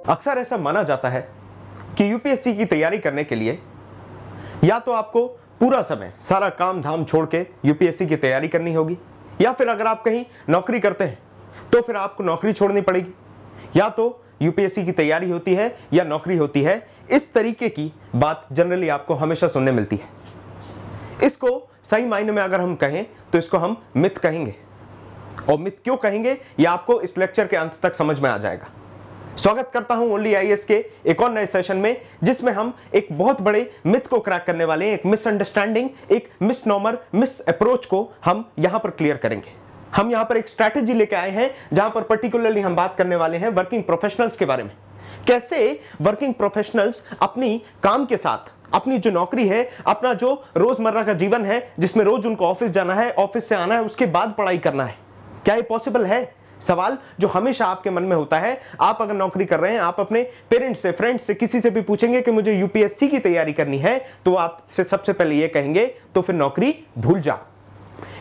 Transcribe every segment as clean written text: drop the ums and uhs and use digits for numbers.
अक्सर ऐसा माना जाता है कि यूपीएससी की तैयारी करने के लिए या तो आपको पूरा समय सारा काम धाम छोड़ के यूपीएससी की तैयारी करनी होगी, या फिर अगर आप कहीं नौकरी करते हैं तो फिर आपको नौकरी छोड़नी पड़ेगी, या तो यूपीएससी की तैयारी होती है या नौकरी होती है। इस तरीके की बात जनरली आपको हमेशा सुनने मिलती है। इसको सही मायने में अगर हम कहें तो इसको हम मिथ कहेंगे, और मिथ क्यों कहेंगे ये आपको इस लेक्चर के अंत तक समझ में आ जाएगा। स्वागत करता हूं ओनली आईएएस के एक और नए सेशन में, जिसमें हम एक बहुत बड़े मिथ को क्रैक करने वाले हैं। एक मिसअंडरस्टैंडिंग, एक मिसनॉमर, मिस अप्रोच को हम यहां पर क्लियर करेंगे। हम यहां पर एक स्ट्रैटेजी लेके आए हैं जहां पर पर्टिकुलरली हम बात करने वाले हैं वर्किंग प्रोफेशनल्स के बारे में। कैसे वर्किंग प्रोफेशनल्स अपनी काम के साथ अपनी जो नौकरी है, अपना जो रोजमर्रा का जीवन है जिसमें रोज उनको ऑफिस जाना है, ऑफिस से आना है, उसके बाद पढ़ाई करना है, क्या ये पॉसिबल है? सवाल जो हमेशा आपके मन में होता है। आप अगर नौकरी कर रहे हैं, आप अपने पेरेंट्स से, फ्रेंड्स से, किसी से भी पूछेंगे कि मुझे यूपीएससी की तैयारी करनी है, तो आपसे सबसे पहले ये कहेंगे तो फिर नौकरी भूल जाओ।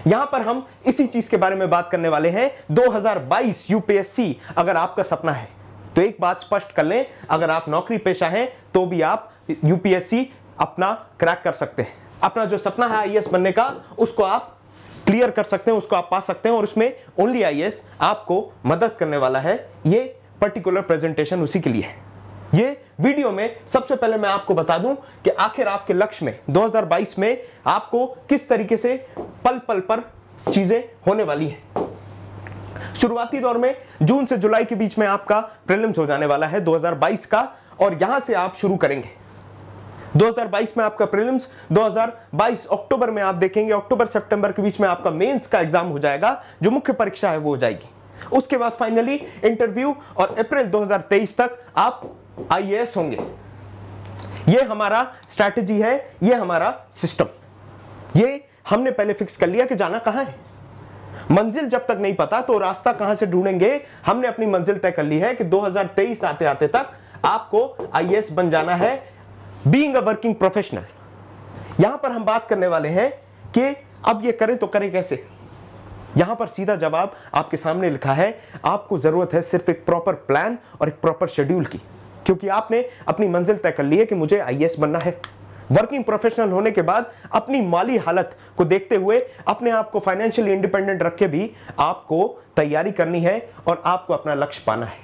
यहां पर हम इसी चीज के बारे में बात करने वाले हैं। 2022 यूपीएससी अगर आपका सपना है तो एक बात स्पष्ट कर लें, अगर आप नौकरी पेशा हैं तो भी आप यूपीएससी अपना क्रैक कर सकते हैं। अपना जो सपना है आईएएस बनने का, उसको आप क्लियर कर सकते हैं, उसको आप पा सकते हैं, और उसमें ओनली आईएएस आपको मदद करने वाला है। ये पर्टिकुलर प्रेजेंटेशन उसी के लिए है। ये वीडियो में सबसे पहले मैं आपको बता दूं कि आखिर आपके लक्ष्य में 2022 में आपको किस तरीके से पल पल पर चीजें होने वाली हैं। शुरुआती दौर में जून से जुलाई के बीच में आपका प्रीलिम्स हो जाने वाला है 2022 का, और यहां से आप शुरू करेंगे। 2022 में आपका प्रीलिम्स, 2022 अक्टूबर में आप देखेंगे, अक्टूबर सितंबर के बीच में आपका मेंस का एग्जाम हो जाएगा, जो मुख्य परीक्षा है वो हो जाएगी। उसके बाद फाइनली इंटरव्यू, और अप्रैल 2023 तक आप आईएएस होंगे। ये हमारा स्ट्रैटेजी है, ये हमारा सिस्टम। ये हमने पहले फिक्स कर लिया कि जाना कहां है। मंजिल जब तक नहीं पता तो रास्ता कहां से ढूंढेंगे। हमने अपनी मंजिल तय कर ली है कि 2023 आते आते तक आपको आईएएस बन जाना है, बीइंग अ वर्किंग प्रोफेशनल। यहां पर हम बात करने वाले हैं कि अब ये करें तो करें कैसे। यहां पर सीधा जवाब आपके सामने लिखा है। आपको जरूरत है सिर्फ एक प्रॉपर प्लान और एक प्रॉपर शेड्यूल की, क्योंकि आपने अपनी मंजिल तय कर ली है कि मुझे आईएएस बनना है। वर्किंग प्रोफेशनल होने के बाद अपनी माली हालत को देखते हुए, अपने आप को फाइनेंशियली इंडिपेंडेंट रख के भी आपको तैयारी करनी है और आपको अपना लक्ष्य पाना है।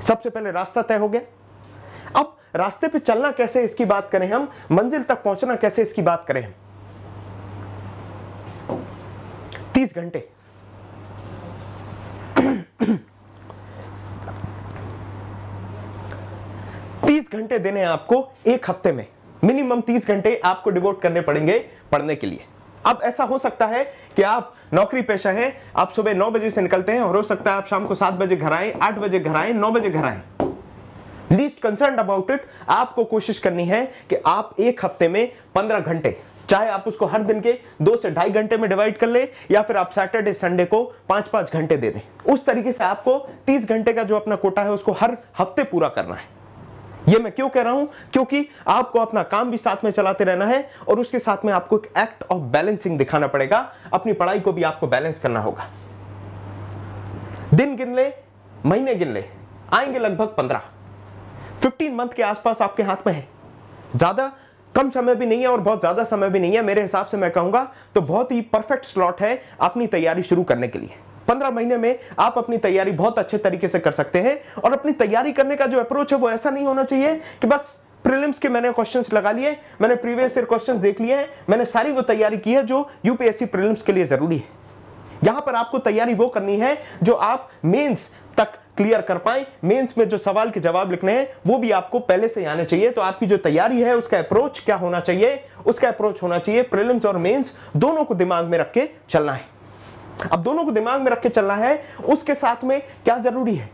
सबसे पहले रास्ता तय हो गया। अब रास्ते पे चलना कैसे इसकी बात करें हम, मंजिल तक पहुंचना कैसे इसकी बात करें हम। 30 घंटे 30 घंटे देने हैं आपको एक हफ्ते में। मिनिमम 30 घंटे आपको डिवोट करने पड़ेंगे पढ़ने के लिए। अब ऐसा हो सकता है कि आप नौकरी पेशा हैं, आप सुबह 9 बजे से निकलते हैं, और हो सकता है आप शाम को 7 बजे घर आए, 8 बजे घर आए, 9 बजे घर आए। लीस्ट कंसर्न अबाउट इट, आपको कोशिश करनी है कि आप एक हफ्ते में 15 घंटे, चाहे आप उसको हर दिन के 2 से 2.5 घंटे में डिवाइड कर ले, या फिर आप सैटरडे संडे को 5-5 घंटे दे दें। उस तरीके से आपको 30 घंटे का जो अपना कोटा है उसको हर हफ्ते पूरा करना है। ये मैं क्यों कह रहा हूं, क्योंकि आपको अपना काम भी साथ में चलाते रहना है, और उसके साथ में आपको एक एक्ट ऑफ बैलेंसिंग दिखाना पड़ेगा। अपनी पढ़ाई को भी आपको बैलेंस करना होगा। दिन गिन ले, महीने गिन ले, आएंगे लगभग 15 मंथ के आसपास आपके हाथ में है। ज्यादा कम समय भी नहीं है और बहुत ज्यादा समय भी नहीं है। मेरे हिसाब से मैं कहूंगा तो बहुत ही परफेक्ट स्लॉट है अपनी तैयारी शुरू करने के लिए। 15 महीने में आप अपनी तैयारी बहुत अच्छे तरीके से कर सकते हैं। और अपनी तैयारी करने का जो अप्रोच है वो ऐसा नहीं होना चाहिए कि बस प्रीलिम्स के मैंने क्वेश्चंस लगा लिए, मैंने प्रीवियस ईयर क्वेश्चंस देख लिए हैं, मैंने सारी वो तैयारी की है जो यूपीएससी प्रीलिम्स के लिए जरूरी है। यहां पर आपको तैयारी वो करनी है जो आप मेंस तक क्लियर कर पाए। मेंस में जो सवाल के जवाब लिखने हैं वो भी आपको पहले से आने चाहिए। तो आपकी जो तैयारी है उसका अप्रोच क्या होना चाहिए, उसका अप्रोच होना चाहिए प्रीलिम्स और मेंस दोनों को दिमाग में रख के चलना है। अब दोनों को दिमाग में रख के चलना है, उसके साथ में क्या जरूरी है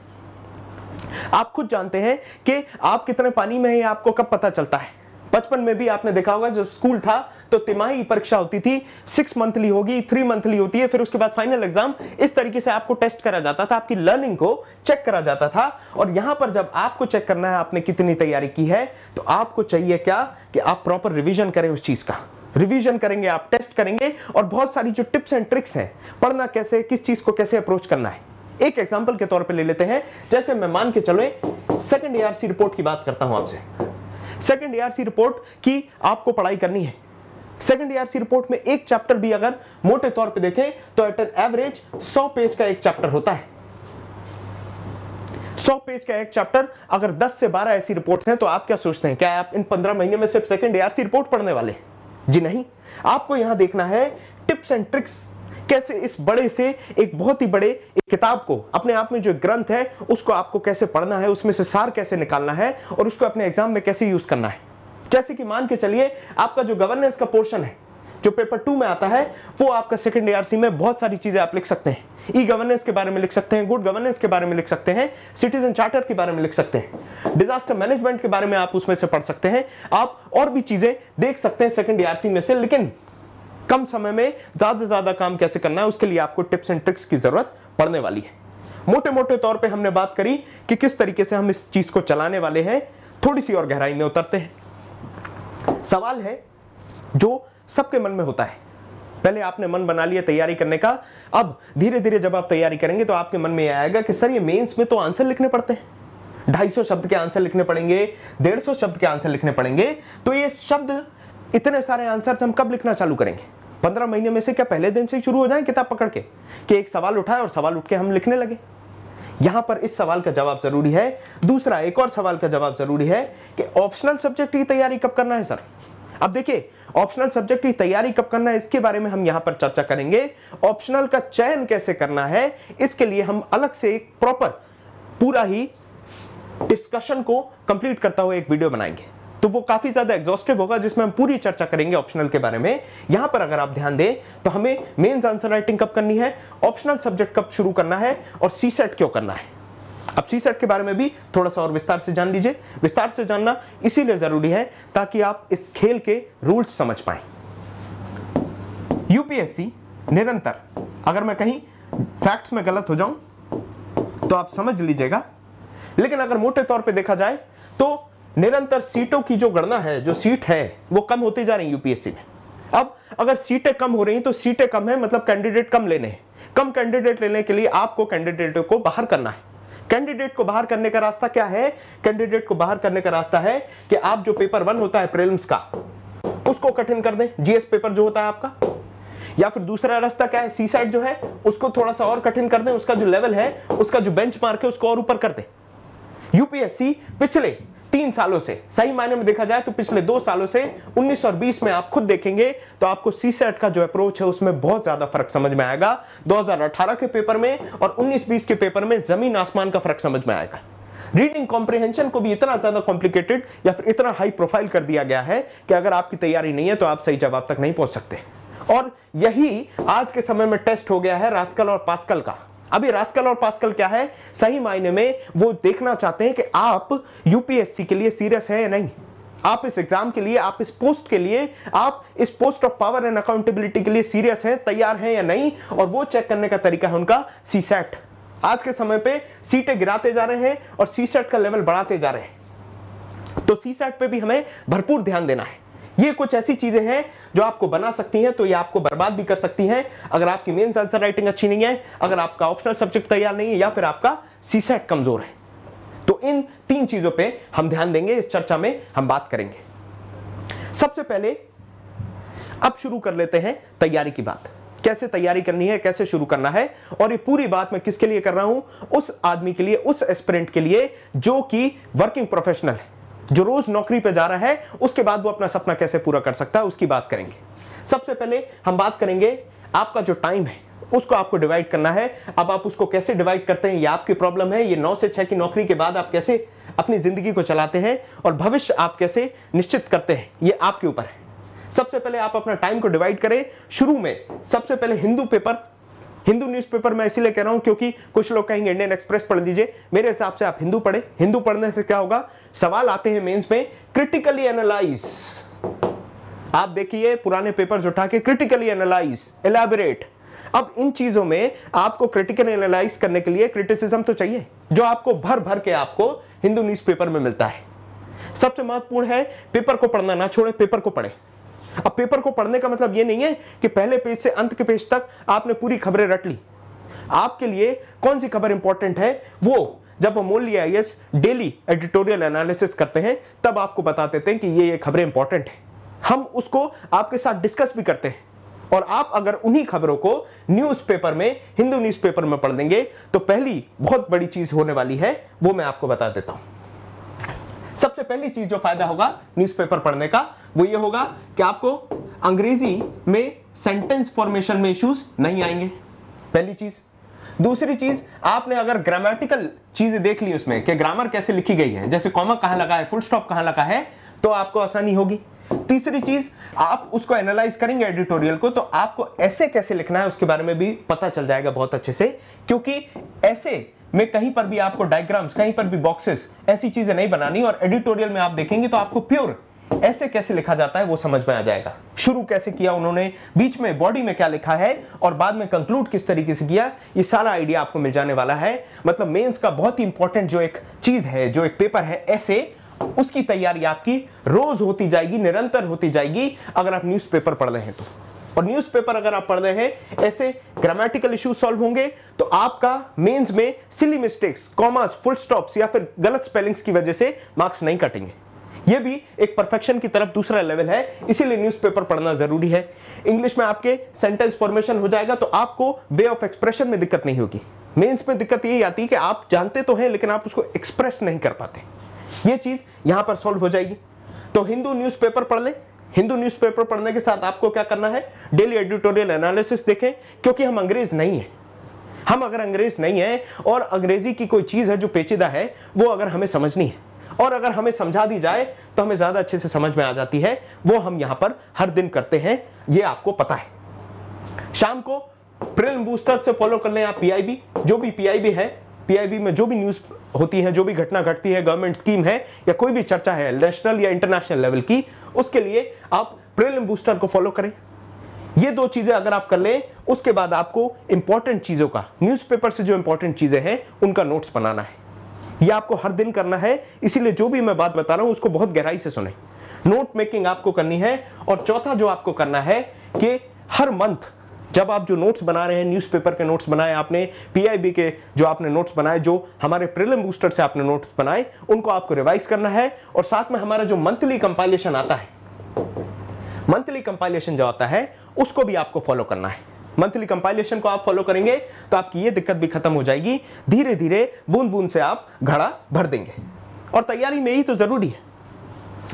आप खुद जानते हैं कि आप कितने पानी में हैं आपको कब पता चलता है। बचपन में भी आपने देखा होगा, जब स्कूल था तो तिमाही परीक्षा होती थी, 6 मंथली होगी, 3 मंथली होती है, फिर उसके बाद फाइनल एग्जाम। इस तरीके से आपको टेस्ट करा जाता था, आपकी लर्निंग को चेक करा जाता था। और यहां पर जब आपको चेक करना है आपने कितनी तैयारी की है, तो आपको चाहिए क्या कि आप प्रॉपर रिवीजन करें उस चीज का। रिवीजन करेंगे, आप टेस्ट करेंगे, और बहुत सारी जो टिप्स एंड ट्रिक्स हैं, पढ़ना कैसे, किस चीज को कैसे अप्रोच करना है, एक एग्जांपल के तौर पे ले लेते हैं, जैसे मैं मान के चलो सेकंड एआरसी रिपोर्ट की बात करता हूं आपसे। सेकंड एआरसी रिपोर्ट की आपको पढ़ाई करनी है। सेकंड एआरसी रिपोर्ट में एक चैप्टर भी अगर मोटे तौर पे देखें तो एट एन एवरेज 100 पेज का एक चैप्टर होता है। 100 पेज का एक चैप्टर, अगर 10 से 12 ऐसी रिपोर्ट्स हैं तो आप क्या सोचते हैं, क्या आप इन 15 महीने में सिर्फ सेकंड एआरसी रिपोर्ट पढ़ने वाले? जी नहीं, आपको यहां देखना है टिप्स एंड ट्रिक्स, कैसे इस बड़े से एक बहुत ही बड़े एक किताब को, अपने आप में जो ग्रंथ है उसको आपको कैसे पढ़ना है, उसमें से सार कैसे निकालना है और उसको अपने एग्जाम में कैसे यूज करना है। जैसे कि मान के चलिए आपका जो गवर्नेंस का पोर्शन है जो पेपर 2 में आता है, वो आपका सेकंड एआरसी में बहुत सारी चीजें आप लिख सकते हैं। ई गवर्नेंस के बारे में लिख सकते हैं, गुड गवर्नेंस के बारे में लिख सकते हैं, सिटीजन चार्टर के बारे में लिख सकते हैं, डिजास्टर मैनेजमेंट के बारे में आप उसमें से पढ़ सकते हैं, आप और भी चीजें देख सकते हैं सेकंड एआरसी में से। लेकिन कम समय में ज्यादा से ज्यादा काम कैसे करना है, उसके लिए आपको टिप्स एंड ट्रिक्स की जरूरत पड़ने वाली है। मोटे मोटे तौर पे हमने बात करी कि किस तरीके से हम इस चीज को चलाने वाले हैं। थोड़ी सी और गहराई में उतरते हैं। सवाल है जो सबके मन में होता है, पहले आपने मन बना लिया तैयारी करने का, अब धीरे धीरे जब आप तैयारी करेंगे तो आपके मन में आएगा कि सर ये मेंस में तो आंसर लिखने पड़ते हैं, 250 शब्द के आंसर लिखने पड़ेंगे, 150 शब्द के आंसर लिखने पड़ेंगे, तो ये शब्द इतने सारे आंसर हम कब लिखना चालू करेंगे? 15 महीने में से क्या पहले दिन से ही शुरू हो जाए किताब पकड़ के कि एक सवाल उठाए और सवाल उठ के हम लिखने लगे? यहां पर इस सवाल का जवाब जरूरी है। दूसरा एक और सवाल का जवाब जरूरी है कि ऑप्शनल सब्जेक्ट की तैयारी कब करना है सर? अब देखिए, ऑप्शनल सब्जेक्ट की तैयारी कब करना है इसके बारे में हम यहां पर चर्चा करेंगे। ऑप्शनल का चयन कैसे करना है इसके लिए हम अलग से एक प्रॉपर पूरा ही डिस्कशन को कंप्लीट करता हुआ एक वीडियो बनाएंगे, तो वो काफी ज्यादा एग्जॉस्टिव होगा जिसमें हम पूरी चर्चा करेंगे ऑप्शनल के बारे में। यहां पर अगर आप ध्यान दें तो हमें मेंस आंसर राइटिंग कब करनी है, ऑप्शनल सब्जेक्ट कब शुरू करना है और सीसेट क्यों करना है। अब सीसेट के बारे में भी थोड़ा सा और विस्तार से जान लीजिए। विस्तार से जानना इसीलिए जरूरी है ताकि आप इस खेल के रूल्स समझ पाएं। यूपीएससी निरंतर, अगर मैं कहीं फैक्ट्स में गलत हो जाऊं तो आप समझ लीजिएगा, लेकिन अगर मोटे तौर पे देखा जाए तो निरंतर सीटों की जो गणना है, जो सीट है वो कम होती जा रही है यूपीएससी में। अब अगर सीटें कम हो रही हैं तो सीटें कम है मतलब कैंडिडेट कम लेने हैं। कम कैंडिडेट लेने के लिए आपको कैंडिडेट को बाहर करना है। कैंडिडेट को बाहर करने का रास्ता क्या है? कैंडिडेट को बाहर करने का रास्ता है कि आप जो पेपर 1 होता है प्रीलिम्स का, उसको कठिन कर दें, जीएस पेपर जो होता है आपका। या फिर दूसरा रास्ता क्या है, सीसेट जो है उसको थोड़ा सा और कठिन कर दें, उसका जो लेवल है, उसका जो बेंचमार्क है उसको और ऊपर कर दें। यूपीएससी पिछले 3 सालों से, सही मायने में देखा जाए तो पिछले 2 सालों से 19 और 20 में आप खुद देखेंगे तो आपको सीसेट का जो अप्रोच है उसमें बहुत ज्यादा फर्क समझ में आएगा। 2018 के पेपर में और 19-20 के पेपर में जमीन आसमान का फर्क समझ में आएगा। रीडिंग कॉम्प्रिहेंशन को भी इतना ज्यादा कॉम्प्लिकेटेड या फिर इतना हाई प्रोफाइल कर दिया गया है कि अगर आपकी तैयारी नहीं है तो आप सही जवाब तक नहीं पहुंच सकते। और यही आज के समय में टेस्ट हो गया है रास्कल और पास्कल का। अभी रास्कल और पास्कल क्या है, सही मायने में वो देखना चाहते हैं कि आप यूपीएससी के लिए सीरियस हैं या नहीं, आप इस एग्जाम के लिए, आप इस पोस्ट के लिए, आप इस post of power and accountability के लिए सीरियस हैं, तैयार हैं या नहीं। और वो चेक करने का तरीका है उनका सीसेट। आज के समय पे सीटें गिराते जा रहे हैं और सीसेट का लेवल बढ़ाते जा रहे हैं, तो सीसेट पे भी हमें भरपूर ध्यान देना है। ये कुछ ऐसी चीजें हैं जो आपको बना सकती हैं तो ये आपको बर्बाद भी कर सकती हैं अगर आपकी मेंस आंसर राइटिंग अच्छी नहीं है, अगर आपका ऑप्शनल सब्जेक्ट तैयार नहीं है या फिर आपका सीसेट कमजोर है। तो इन 3 चीजों पे हम ध्यान देंगे, इस चर्चा में हम बात करेंगे। सबसे पहले अब शुरू कर लेते हैं तैयारी की बात, कैसे तैयारी करनी है, कैसे शुरू करना है। और ये पूरी बात मैं किसके लिए कर रहा हूं? उस आदमी के लिए, उस एस्पिरेंट के लिए जो कि वर्किंग प्रोफेशनल है, जो रोज नौकरी पे जा रहा है, उसके बाद वो अपना सपना कैसे पूरा कर सकता है उसकी बात करेंगे। सबसे पहले हम बात करेंगे आपका जो टाइम है उसको आपको डिवाइड करना है। अब आप उसको कैसे डिवाइड करते हैं ये आपकी प्रॉब्लम है। ये 9 से 6 की नौकरी के बाद आप कैसे अपनी जिंदगी को चलाते हैं और भविष्य आप कैसे निश्चित करते हैं ये आपके ऊपर है। सबसे पहले आप अपना टाइम को डिवाइड करें। शुरू में सबसे पहले हिंदू न्यूज़पेपर मैं इसीलिए कह रहा हूं क्योंकि कुछ लोग कहेंगे इंडियन एक्सप्रेस पढ़ लीजिए, मेरे हिसाब से आप हिंदू पढ़े। हिंदू पढ़ने से क्या होगा, सवाल आते हैं मेंस में क्रिटिकली एनालाइज। आप देखिए पुराने पेपर्स उठा के क्रिटिकली एनालाइज, एलैबोरेट। अब इन चीजों में आपको क्रिटिकली एनालाइज करने के लिए क्रिटिसिज्म तो चाहिए, जो आपको भर भर के आपको हिंदू न्यूज़पेपर में मिलता है। सबसे महत्वपूर्ण है पेपर को पढ़ना ना छोड़े, पेपर को पढ़े। अब पेपर को पढ़ने का मतलब ये नहीं है कि पहले पेज से अंत के पेज तक आपने पूरी खबरें रट ली। आपके लिए कौन सी खबर इंपॉर्टेंट है वो जब हम only IAS daily editorial analysis करते हैं तब आपको बता देते हैं कि ये खबरें इंपॉर्टेंट है। हम उसको आपके साथ डिस्कस भी करते हैं और आप अगर उन्हीं खबरों को न्यूज़पेपर में, हिंदू न्यूज़पेपर में पढ़ देंगे तो पहली बहुत बड़ी चीज होने वाली है वो मैं आपको बता देता हूं। सबसे पहली चीज जो फायदा होगा न्यूज़पेपर पढ़ने का वो ये होगा कि आपको अंग्रेजी में सेंटेंस फॉर्मेशन में इश्यूज नहीं आएंगे, पहली चीज। दूसरी चीज, आपने अगर ग्रामेटिकल चीजें देख ली उसमें कि ग्रामर कैसे लिखी गई है, जैसे कॉमा कहां लगा है, फुल स्टॉप कहां लगा है, तो आपको आसानी होगी। तीसरी चीज, आप उसको एनालाइज करेंगे एडिटोरियल को तो आपको ऐसे कैसे लिखना है उसके बारे में भी पता चल जाएगा बहुत अच्छे से, क्योंकि ऐसे में कहीं पर भी आपको डायग्राम्स, कहीं पर भी बॉक्सेस, ऐसी चीजें नहीं बनानी और एडिटोरियल में आप देखेंगे तो आपको प्योर ऐसे कैसे लिखा जाता है वो समझ में आ जाएगा। शुरू कैसे किया उन्होंने, बीच में बॉडी में क्या लिखा है और बाद में कंक्लूड किस तरीके से किया, ये सारा आइडिया आपको मिल जाने वाला है। मतलब मेंस का बहुत ही इंपॉर्टेंट जो एक चीज है, जो एक पेपर है ऐसे, उसकी तैयारी आपकी रोज होती जाएगी, निरंतर होती जाएगी अगर आप न्यूज़पेपर पढ़ रहे हैं तो। और न्यूज़पेपर अगर आप पढ़ रहे हैं ऐसे ग्रामेटिकल इश्यूज सॉल्व होंगे तो आपका मेंस में silly mistakes, commas, full stops या फिर गलत स्पेलिंग्स की वजह से मार्क्स नहीं कटेंगे। यह भी एक परफेक्शन की तरफ दूसरा लेवल है, इसीलिए न्यूज़पेपर पढ़ना जरूरी है। इंग्लिश में आपके सेंटेंस फॉर्मेशन हो जाएगा तो आपको वे ऑफ एक्सप्रेशन में दिक्कत नहीं होगी। मेंस में दिक्कत यही आती है कि आप जानते तो हैं लेकिन आप उसको एक्सप्रेस नहीं कर पाते, ये चीज यहां पर सॉल्व हो जाएगी। तो हिंदू न्यूज़पेपर पढ़ लें। हिंदू न्यूज़पेपर पढ़ने के साथ आपको क्या करना है, डेली एडिटोरियल एनालिसिस देखें, क्योंकि हम अंग्रेज नहीं है। हम अगर अंग्रेज नहीं है और अंग्रेजी की कोई चीज है जो पेचीदा है वो अगर हमें समझनी है और अगर हमें समझा दी जाए तो हमें ज्यादा अच्छे से समझ में आ जाती है, वो हम यहां पर हर दिन करते हैं, ये आपको पता है। शाम को प्रिलिम बूस्टर से फॉलो कर लें आप पीआईबी, जो भी पीआईबी है, पीआईबी में जो भी न्यूज होती है, जो भी घटना घटती है, गवर्नमेंट स्कीम है या कोई भी चर्चा है नेशनल या इंटरनेशनल लेवल की, उसके लिए आप प्रीलिम बूस्टर को फॉलो करें। ये दो चीजें अगर आप कर लें उसके बाद आपको इंपॉर्टेंट चीजों का, न्यूज़पेपर से जो इंपॉर्टेंट चीजें हैं उनका नोट्स बनाना है। ये आपको हर दिन करना है, इसीलिए जो भी मैं बात बता रहा हूं उसको बहुत गहराई से सुने। नोट मेकिंग आपको करनी है। और चौथा जो आपको करना है कि हर मंथ जब आप जो नोट्स बना रहे हैं, न्यूज़पेपर के नोट्स बनाए आपने, पीआईबी के जो आपने नोट्स बनाए, जो हमारे प्रीलिम बूस्टर से आपने नोट्स बनाए, उनको आपको रिवाइज करना है। और साथ में हमारा जो मंथली कंपाइलेशन आता है, मंथली कंपाइलेशन जो आता है उसको भी आपको फॉलो करना है। मंथली कंपाइलेशन को आप फॉलो करेंगे तो आपकी ये दिक्कत भी खत्म हो जाएगी। धीरे धीरे बूंद बूंद से आप घड़ा भर देंगे और तैयारी में यही तो जरूरी है।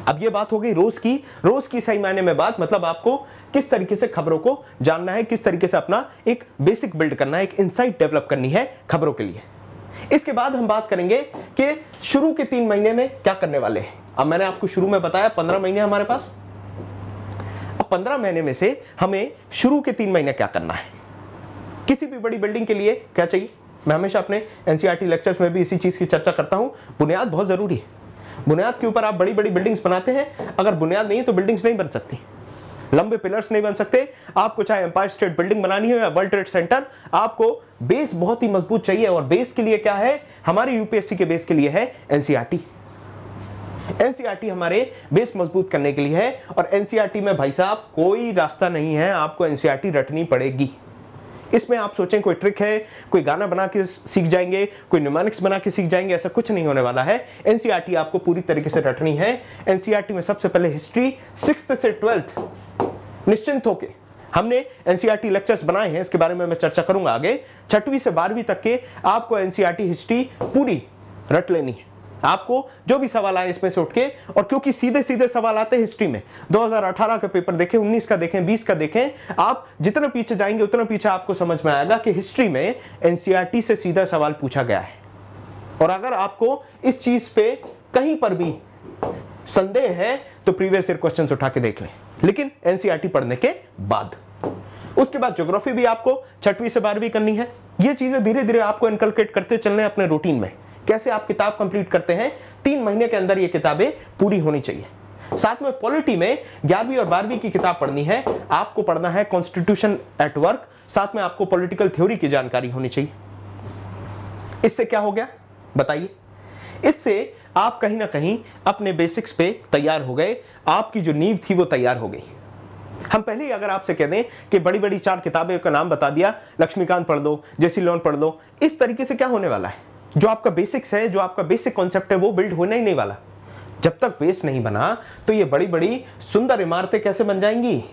अब ये बात हो गई रोज की सही मायने में बात, मतलब आपको किस तरीके से खबरों को जानना है, किस तरीके से अपना एक बेसिक बिल्ड करना है, एक इनसाइट डेवलप करनी है खबरों के लिए। इसके बाद हम बात करेंगे कि शुरू के 3 महीने में क्या करने वाले हैं। अब मैंने आपको शुरू में बताया 15 महीने हमारे पास। अब 15 महीने में से हमें शुरू के 3 महीने क्या करना है। किसी भी बड़ी बिल्डिंग के लिए क्या चाहिए, मैं हमेशा अपने एनसीईआरटी लेक्चर्स में भी इसी चीज की चर्चा करता हूं, बुनियाद बहुत जरूरी है। बुनियाद के ऊपर आप बड़ी बड़ी बिल्डिंग्स बनाते हैं, अगर बुनियाद नहीं है तो बिल्डिंग्स नहीं बन सकती, लंबे पिलर्स नहीं बन सकते। आपको चाहे एम्पायर स्टेट बिल्डिंग बनानी हो या वर्ल्ड ट्रेड सेंटर, आपको बेस बहुत ही मजबूत चाहिए। और बेस के लिए क्या है, हमारी यूपीएससी के बेस के लिए है एनसीईआरटी। एनसीईआरटी हमारे बेस मजबूत करने के लिए है। और एनसीईआरटी में भाई साहब कोई रास्ता नहीं है, आपको एनसीईआरटी रटनी पड़ेगी। इसमें आप सोचें कोई ट्रिक है, कोई गाना बना के सीख जाएंगे, कोई न्यूमेरिक्स बना के सीख जाएंगे, ऐसा कुछ नहीं होने वाला है। एनसीईआरटी आपको पूरी तरीके से रटनी है। एनसीईआरटी में सबसे पहले हिस्ट्री 6th से 12th निश्चिंत होके हमने एनसीईआरटी लेक्चर्स बनाए हैं, इसके बारे में मैं चर्चा करूंगा आगे। 6वीं से 12वीं तक के आपको एनसीईआरटी हिस्ट्री पूरी रट लेनी है। आपको जो भी सवाल आए इसमें से उठ के, और क्योंकि सीधे सीधे सवाल आते हैं हिस्ट्री में, 2018 का पेपर देखें, 19 का देखें, 20 का देखें, आप जितना पीछे जाएंगे उतना पीछे आपको समझ में आएगा कि हिस्ट्री में एनसीईआरटी से सीधा सवाल पूछा गया है। और अगर आपको इस चीज पे कहीं पर भी संदेह है तो प्रीवियस ईयर क्वेश्चंस उठा के देख लें, लेकिन एनसीईआरटी पढ़ने के बाद। उसके बाद ज्योग्राफी भी आपको 6वीं से 12वीं करनी है। ये चीजें धीरे धीरे आपको इनकलकेट करते चलने अपने रूटीन में। कैसे आप किताब कंप्लीट करते हैं, 3 महीने के अंदर ये किताबें पूरी होनी चाहिए। साथ में पॉलिटी में 11वीं और 12वीं की किताब पढ़नी है। आपको पढ़ना है कॉन्स्टिट्यूशन एट वर्क, साथ में आपको पॉलिटिकल थ्योरी की जानकारी होनी चाहिए। इससे क्या हो गया बताइए, इससे आप कहीं ना कहीं अपने बेसिक्स पे तैयार हो गए, आपकी जो नींव थी वो तैयार हो गई। हम पहले ही अगर आपसे कह दें कि बड़ी बड़ी 4 किताबें का नाम बता दिया, लक्ष्मीकांत पढ़ लो, जेसी लियोन पढ़ लो, इस तरीके से क्या होने वाला है, जो आपका बेसिक्स है, जो आपका बेसिक कॉन्सेप्ट है, वो बिल्ड होना ही नहीं वाला। जब तक बेस नहीं बना तो ये बड़ी बड़ी सुंदर इमारतें कैसे बन जाएंगी।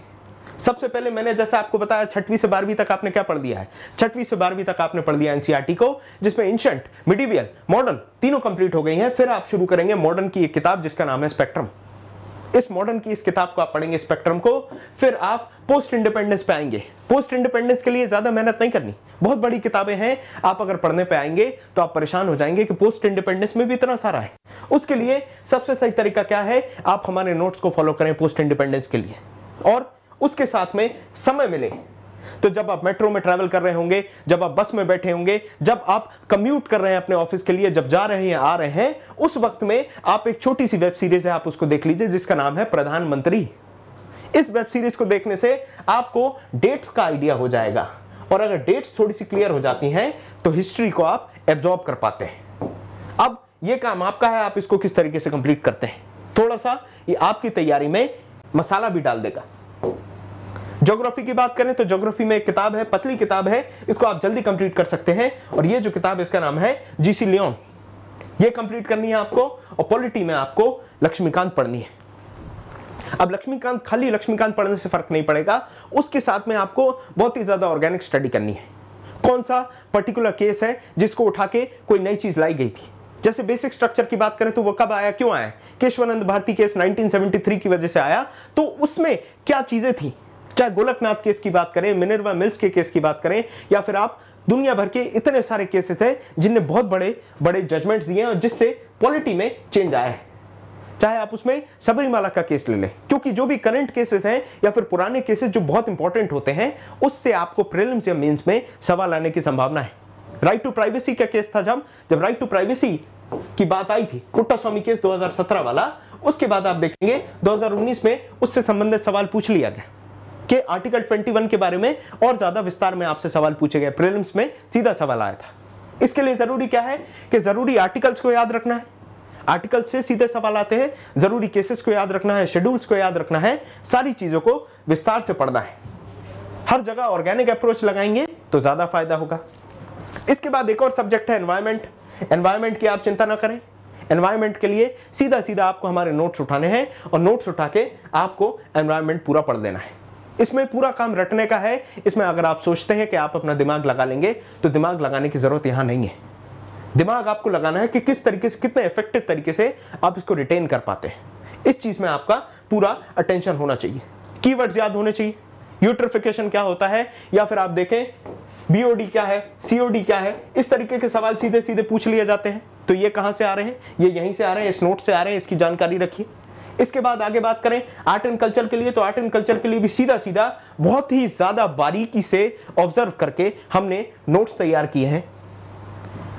सबसे पहले मैंने जैसे आपको बताया 6वीं से 12वीं तक आपने क्या पढ़ दिया है, 6वीं से 12वीं तक आपने पढ़ दिया एनसीईआरटी को, जिसमें एंशिएंट, मिडिवियल, मॉडर्न तीनों कंप्लीट हो गई हैं। फिर आप शुरू करेंगे मॉडर्न की एक किताब जिसका नाम है स्पेक्ट्रम। इस मॉडर्न की इस किताब को आप पढ़ेंगे स्पेक्ट्रम को, फिर आप पोस्ट इंडिपेंडेंस पे आएंगे। पोस्ट इंडिपेंडेंस के लिए ज्यादा मेहनत नहीं करनी, बहुत बड़ी किताबें हैं, आप अगर पढ़ने पे आएंगे तो आप परेशान हो जाएंगे कि पोस्ट इंडिपेंडेंस में भी इतना सारा है। उसके लिए सबसे सही तरीका क्या है, आप हमारे नोट्स को फॉलो करें पोस्ट इंडिपेंडेंस के लिए। और उसके साथ में समय मिले तो जब आप मेट्रो में ट्रैवल कर रहे होंगे, जब आप बस में बैठे होंगे, जब आप कम्यूट कर रहे हैं अपने ऑफिस के लिए, जब जा रहे हैं आ रहे हैं, उस वक्त में आप एक छोटी सी वेब सीरीज है, आप उसको देख लीजिए जिसका नाम है प्रधानमंत्री। इस वेब सीरीज को देखने से आपको डेट्स का आइडिया हो जाएगा, और अगर डेट्स थोड़ी सी क्लियर हो जाती हैं तो हिस्ट्री को आप एब्जॉर्ब कर पाते हैं। अब ये काम आपका है, आप इसको किस तरीके से कंप्लीट करते हैं। थोड़ा सा ये आपकी तैयारी में मसाला भी डाल देगा। ज्योग्राफी की बात करें तो ज्योग्राफी में एक किताब है, पतली किताब है, इसको आप जल्दी कंप्लीट कर सकते हैं, और ये जो किताब है इसका नाम है जेसी लियोन। ये कंप्लीट करनी है आपको, और पॉलिटी में आपको लक्ष्मीकांत पढ़नी है। अब लक्ष्मीकांत, खाली लक्ष्मीकांत पढ़ने से फर्क नहीं पड़ेगा, उसके साथ में आपको बहुत ही ज्यादा ऑर्गेनिक स्टडी करनी है। कौन सा पर्टिकुलर केस है जिसको उठा के कोई नई चीज लाई गई थी। जैसे बेसिक स्ट्रक्चर की बात करें तो वो कब आया, क्यों आया, केशवानंद भारती केस 1973 की वजह से आया, तो उसमें क्या चीजें थी। चाहे गोलकनाथ केस की बात करें, मिनर्वा मिल्स के केस की बात करें, या फिर आप दुनिया भर के इतने सारे केसेस हैं जिनने बहुत बड़े बड़े जजमेंट्स दिए हैं और जिससे पॉलिटी में चेंज आया है। चाहे आप उसमें सबरीमाला का केस ले लें, क्योंकि जो भी करंट केसेस हैं या फिर पुराने केसेस जो बहुत इंपॉर्टेंट होते हैं, उससे आपको प्रीलिम्स या मेंस में सवाल आने की संभावना है। राइट टू प्राइवेसी का केस था, जब राइट टू प्राइवेसी की बात आई थी, पुट्टास्वामी केस 2017 वाला, उसके बाद आप देखेंगे 2019 में उससे संबंधित सवाल पूछ लिया गया कि आर्टिकल 21 के बारे में और ज्यादा विस्तार में आपसे सवाल पूछे गए, प्रीलिम्स में सीधा सवाल आया था। इसके लिए जरूरी क्या है कि जरूरी आर्टिकल्स को याद रखना है, आर्टिकल से सीधे सवाल आते हैं, जरूरी केसेस को याद रखना है, शेड्यूल्स को याद रखना है, सारी चीजों को विस्तार से पढ़ना है। हर जगह ऑर्गेनिक अप्रोच लगाएंगे तो ज्यादा फायदा होगा। इसके बाद एक और सब्जेक्ट है एनवायरमेंट। एनवायरमेंट की आप चिंता ना करें, एनवायरमेंट के लिए सीधा सीधा आपको हमारे नोट्स उठाने हैं, और नोट्स उठा के आपको एनवायरमेंट पूरा पढ़ देना है। इसमें पूरा काम रटने का है। इसमें अगर आप सोचते हैं कि आप अपना दिमाग लगा लेंगे तो दिमाग लगाने की जरूरत यहां नहीं है। दिमाग आपको लगाना है कि किस तरीके से, कितने इफेक्टिव तरीके से आप इसको रिटेन कर पाते हैं। इस चीज में आपका पूरा अटेंशन होना चाहिए। कीवर्ड्स याद होने चाहिए, यूट्रिफिकेशन क्या होता है, या फिर आप देखें बीओडी क्या है, सीओडी क्या है, इस तरीके के सवाल सीधे सीधे पूछ लिए जाते हैं। तो ये कहां से आ रहे हैं, ये यहीं से आ रहे हैं, इस नोट से आ रहे हैं, इसकी जानकारी रखिए। इसके बाद आगे बात करें आर्ट एंड कल्चर के लिए, तो आर्ट एंड कल्चर के लिए भी सीधा सीधा बहुत ही ज्यादा बारीकी से ऑब्जर्व करके हमने नोट्स तैयार किए हैं।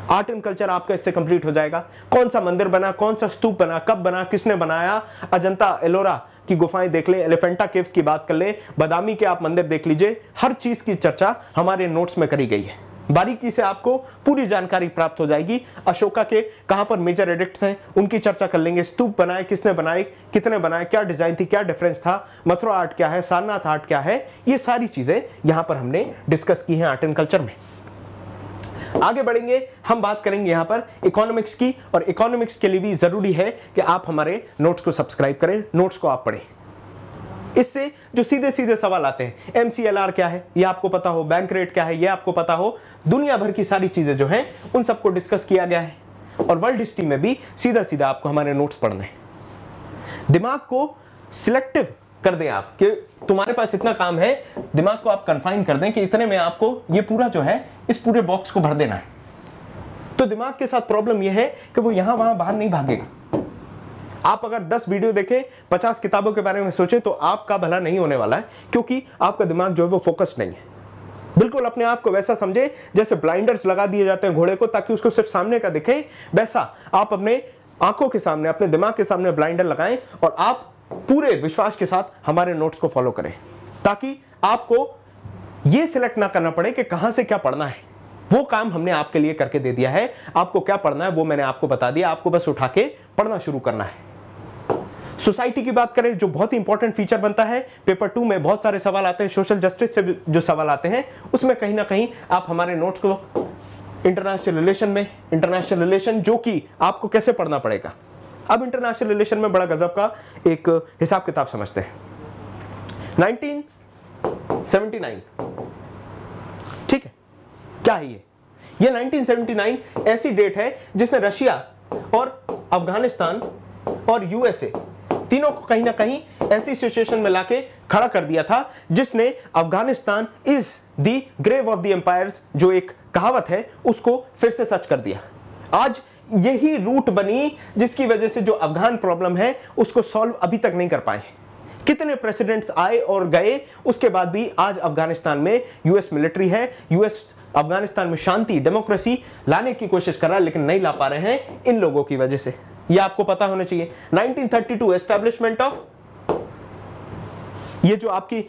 आर्ट एंड कल्चर आपका इससे कंप्लीट हो जाएगा। कौन सा मंदिर बना, कौन सा स्तूप बना, कब बना, किसने बनाया, अजंता एलोरा की गुफाएं देख लें, एलिफेंटा केव्स की बात कर लें, बादामी के आप मंदिर देख लीजिए, हर चीज की चर्चा हमारे नोट्स में करी गई है। बारीकी से आपको पूरी जानकारी प्राप्त हो जाएगी। अशोका के कहां पर मेजर एडिक्ट्स हैं उनकी चर्चा कर लेंगे, स्तूप बनाए किसने बनाए, कितने बनाए, क्या डिजाइन थी, क्या डिफरेंस था, मथुरा आर्ट क्या है, सारनाथ आर्ट क्या है, ये सारी चीजें यहां पर हमने डिस्कस की हैं आर्ट एंड कल्चर में। आगे बढ़ेंगे, हम बात करेंगे यहां पर इकोनॉमिक्स की, और इकोनॉमिक्स के लिए भी जरूरी है कि आप हमारे नोट्स को सब्सक्राइब करें, नोट्स को आप पढ़ें। इससे जो सीधे सीधे सवाल आते हैं, MCLR क्या है ये आपको पता हो, बैंक रेट क्या है ये आपको पता हो, दुनिया भर की सारी चीजें जो हैं उन सबको डिस्कस किया गया है। और वर्ल्ड हिस्ट्री में भी सीधा सीधा आपको हमारे नोट्स पढ़ने हैं। दिमाग को सिलेक्टिव कर दें आप कि तुम्हारे पास इतना काम है, दिमाग को आप कन्फाइन कर दें कि इतने में आपको ये पूरा जो है इस पूरे बॉक्स को भर देना है। तो दिमाग के साथ प्रॉब्लम यह है कि वो यहां वहां बाहर नहीं भागेगा। आप अगर 10 वीडियो देखें, 50 किताबों के बारे में सोचें तो आपका भला नहीं होने वाला है, क्योंकि आपका दिमाग जो है वो फोकस्ड नहीं है। बिल्कुल अपने आप को वैसा समझे जैसे ब्लाइंडर्स लगा दिए जाते हैं घोड़े को ताकि उसको सिर्फ सामने का दिखे, वैसा आप अपने आंखों के सामने, अपने दिमाग के सामने ब्लाइंडर लगाएं और आप पूरे विश्वास के साथ हमारे नोट्स को फॉलो करें, ताकि आपको यह सिलेक्ट ना करना पड़े कि कहां से क्या पढ़ना है। वो काम हमने आपके लिए करके दे दिया है। आपको क्या पढ़ना है वो मैंने आपको बता दिया, आपको बस उठा के पढ़ना शुरू करना है। सोसाइटी की बात करें, जो बहुत ही इंपॉर्टेंट फीचर बनता है, पेपर 2 में बहुत सारे सवाल आते हैं, सोशल जस्टिस से जो सवाल आते हैं उसमें कहीं ना कहीं आप हमारे नोट्स को इंटरनेशनल रिलेशन में, इंटरनेशनल रिलेशन जो कि आपको कैसे पढ़ना पड़ेगा। अब इंटरनेशनल रिलेशन में बड़ा गजब का एक हिसाब किताब समझते हैं। 1979, ठीक है, क्या है ये 1979 ऐसी डेट है जिसने रशिया और अफगानिस्तान और यूएसए तीनों को कहीं ना कहीं ऐसी सिचुएशन में लाके खड़ा कर दिया था जिसने Afghanistan is the grave of the empires, जो एक कहावत है, उसको फिर से सच कर दिया। आज यही रूट बनी जिसकी वजह से जो अफगान प्रॉब्लम है उसको सॉल्व अभी तक नहीं कर पाए। कितने प्रेसिडेंट्स आए और गए, उसके बाद भी आज अफगानिस्तान में यूएस मिलिट्री है। यूएस अफगानिस्तान में शांति, डेमोक्रेसी लाने की कोशिश कर रहा है, लेकिन नहीं ला पा रहे हैं इन लोगों की वजह से। यह आपको पता होना चाहिए। 1932 एस्टैब्लिशमेंट ऑफ, ये जो आपकी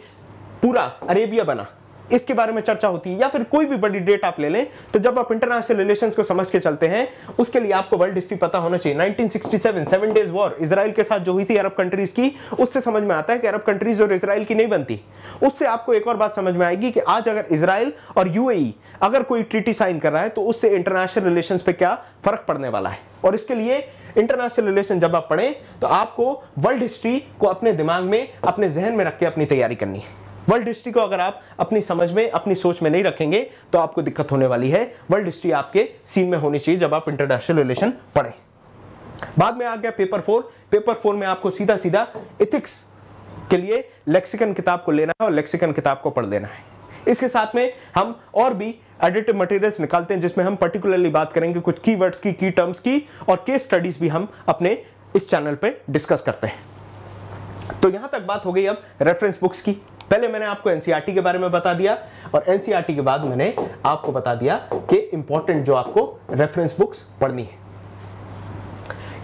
पूरा अरेबिया बना, इसके बारे में चर्चा होती है। या फिर कोई भी बड़ी डेट आप ले लें, तो जब आप इंटरनेशनल रिलेशंस को समझ के चलते हैं उसके लिए आपको वर्ल्ड हिस्ट्री पता होना चाहिए। 1967 7 डेज वॉर इजराइल के साथ जो हुई थी अरब कंट्रीज की, उससे समझ में आता है कि अरब कंट्रीज और इजराइल की नहीं बनती। उससे आपको एक और बात समझ में आएगी कि आज अगर इजराइल और यूएई अगर कोई ट्रीटी साइन कर रहा है तो उससे इंटरनेशनल रिलेशंस पे क्या फर्क पड़ने वाला है। और इसके लिए इंटरनेशनल रिलेशन जब आप पढ़ें तो आपको वर्ल्ड हिस्ट्री को अपने दिमाग में, अपने जहन में रख के अपनी तैयारी करनी है। वर्ल्ड हिस्ट्री को अगर आप अपनी समझ में, अपनी सोच में नहीं रखेंगे तो आपको दिक्कत होने वाली है। वर्ल्ड हिस्ट्री आपके सीन में होनी चाहिए जब आप इंटरनेशनल रिलेशन पढ़ें। बाद में आ गया पेपर 4। पेपर 4 में आपको सीधा सीधा एथिक्स के लिए लेक्सिकन किताब को लेना है और लेक्सिकन किताब को पढ़ लेना है। इसके साथ में हम और भी एडिटिव मटेरियल्स निकालते हैं जिसमें हम पर्टिकुलरली बात करेंगे कुछ कीवर्ड्स की, की टर्म्स की, और केस स्टडीज भी हम अपने इस चैनल पे डिस्कस करते हैं। तो यहां तक बात हो गई अब रेफरेंस बुक्स की। पहले मैंने आपको एनसीईआरटी के बारे में बता दिया और एनसीईआरटी के बाद मैंने आपको बता दिया कि इंपॉर्टेंट जो आपको रेफरेंस बुक्स पढ़नी है।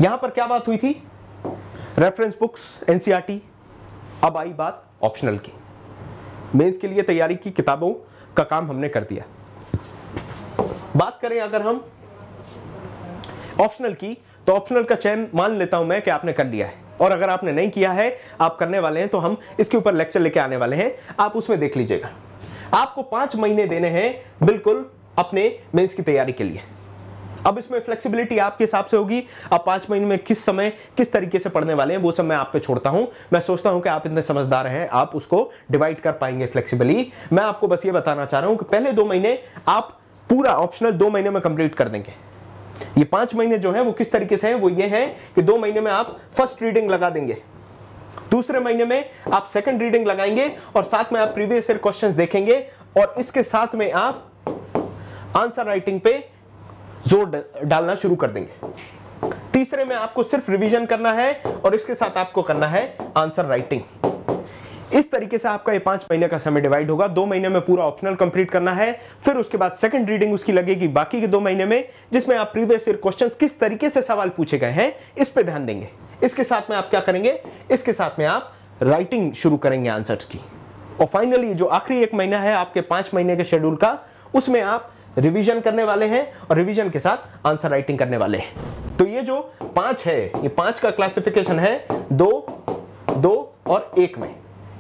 यहां पर क्या बात हुई थी, रेफरेंस बुक्स, एनसीईआरटी। अब आई बात ऑप्शनल की। मेंस के लिए तैयारी की किताबों का काम हमने कर दिया। बात करें अगर हम ऑप्शनल की, तो ऑप्शनल का चयन मान लेता हूं मैं कि आपने कर लिया है, और अगर आपने नहीं किया है, आप करने वाले हैं, तो हम इसके ऊपर लेक्चर लेके आने वाले हैं, आप उसमें देख लीजिएगा। आपको 5 महीने देने हैं बिल्कुल अपने मेंस की तैयारी के लिए। अब इसमें फ्लेक्सिबिलिटी आपके हिसाब से होगी, आप 5 महीने में किस समय किस तरीके से पढ़ने वाले हैं वो सब मैं आप पे छोड़ता हूं। मैं सोचता हूं कि आप इतने समझदार हैं, आप उसको डिवाइड कर पाएंगे फ्लेक्सिबली। मैं आपको बस ये बताना चाह रहा हूं कि पहले 2 महीने आप पूरा ऑप्शनल 2 महीने में कंप्लीट कर देंगे। ये 5 महीने जो है वो किस तरीके से है, वो ये है कि 2 महीने में आप फर्स्ट रीडिंग लगा देंगे, दूसरे महीने में आप सेकंड रीडिंग लगाएंगे और साथ में आप प्रीवियस ईयर क्वेश्चंस देखेंगे और इसके साथ में आप आंसर राइटिंग पे जोर डालना शुरू कर देंगे। तीसरे में आपको सिर्फ रिवीजन करना है और इसके साथ आपको करना है आंसर राइटिंग। इस तरीके से आपका ये 5 महीने का समय डिवाइड होगा। 2 महीने में पूरा ऑप्शनल कंप्लीट करना है, फिर उसके बाद सेकंड रीडिंग उसकी लगेगी बाकी के 2 महीने में, जिसमें आप प्रीवियस ईयर क्वेश्चंस किस तरीके से सवाल पूछे गए हैं इस पे ध्यान देंगे। इसके साथ में आप क्या करेंगे, इसके साथ में आप राइटिंग शुरू करेंगे आंसर्स की। और फाइनली जो आखिरी 1 महीना है आपके 5 महीने के शेड्यूल का, उसमें आप रिवीजन करने वाले हैं और रिवीजन के साथ आंसर राइटिंग करने वाले हैं। तो ये जो 5 है, ये 5 का क्लासिफिकेशन है 2, 2 और 1 में।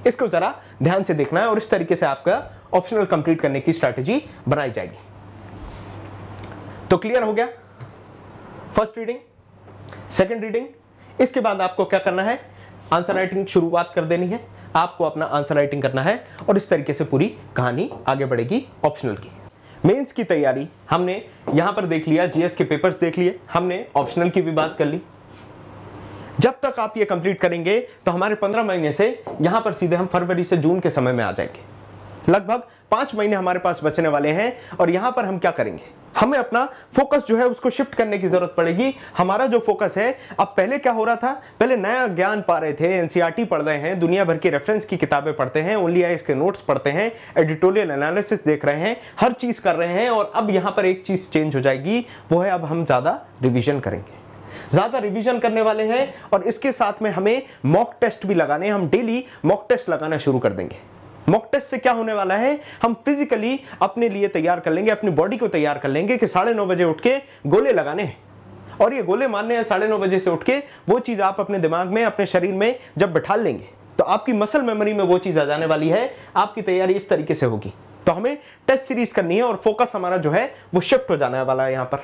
इसको जरा ध्यान से देखना है और इस तरीके से आपका ऑप्शनल कंप्लीट करने की स्ट्रैटेजी बनाई जाएगी। तो क्लियर हो गया फर्स्ट रीडिंग, सेकंड रीडिंग। इसके बाद आपको क्या करना है, आंसर राइटिंग शुरुआत कर देनी है, आपको अपना आंसर राइटिंग करना है और इस तरीके से पूरी कहानी आगे बढ़ेगी ऑप्शनल की। मेंस की तैयारी हमने यहां पर देख लिया, जीएस के पेपर्स देख लिए, हमने ऑप्शनल की भी बात कर ली। जब तक आप ये कंप्लीट करेंगे तो हमारे 15 महीने से यहां पर सीधे हम फरवरी से जून के समय में आ जाएंगे। लगभग 5 महीने हमारे पास बचने वाले हैं और यहां पर हम क्या करेंगे, हमें अपना फोकस जो है उसको शिफ्ट करने की जरूरत पड़ेगी। हमारा जो फोकस है, अब पहले क्या हो रहा था, पहले नया ज्ञान पा रहे थे, एनसीईआरटी पढ़ रहे हैं, दुनिया भर की रेफरेंस की किताबें पढ़ते हैं, ओनली आईज के नोट्स पढ़ते हैं, एडिटोरियल एनालिसिस देख रहे हैं, हर चीज कर रहे हैं। और अब यहां पर एक चीज चेंज हो जाएगी, वो है अब हम ज्यादा रिविजन करेंगे, ज्यादा रिवीजन करने वाले हैं और इसके साथ में हमें मॉक टेस्ट भी लगाने हैं। हम डेली मॉक टेस्ट लगाना शुरू कर देंगे। मॉक टेस्ट से क्या होने वाला है, हम फिजिकली अपने लिए तैयार कर लेंगे, अपनी बॉडी को तैयार कर लेंगे कि 9:30 बजे उठ के गोले लगाने हैं और ये गोले मारने हैं 9:30 बजे से उठ के, वो चीज आप अपने दिमाग में, अपने शरीर में जब बैठा लेंगे तो आपकी मसल मेमोरी में वो चीज आ जाने वाली है, आपकी तैयारी इस तरीके से होगी। तो हमें टेस्ट सीरीज करनी है और फोकस हमारा जो है वो शिफ्ट हो जाने वाला है। यहां पर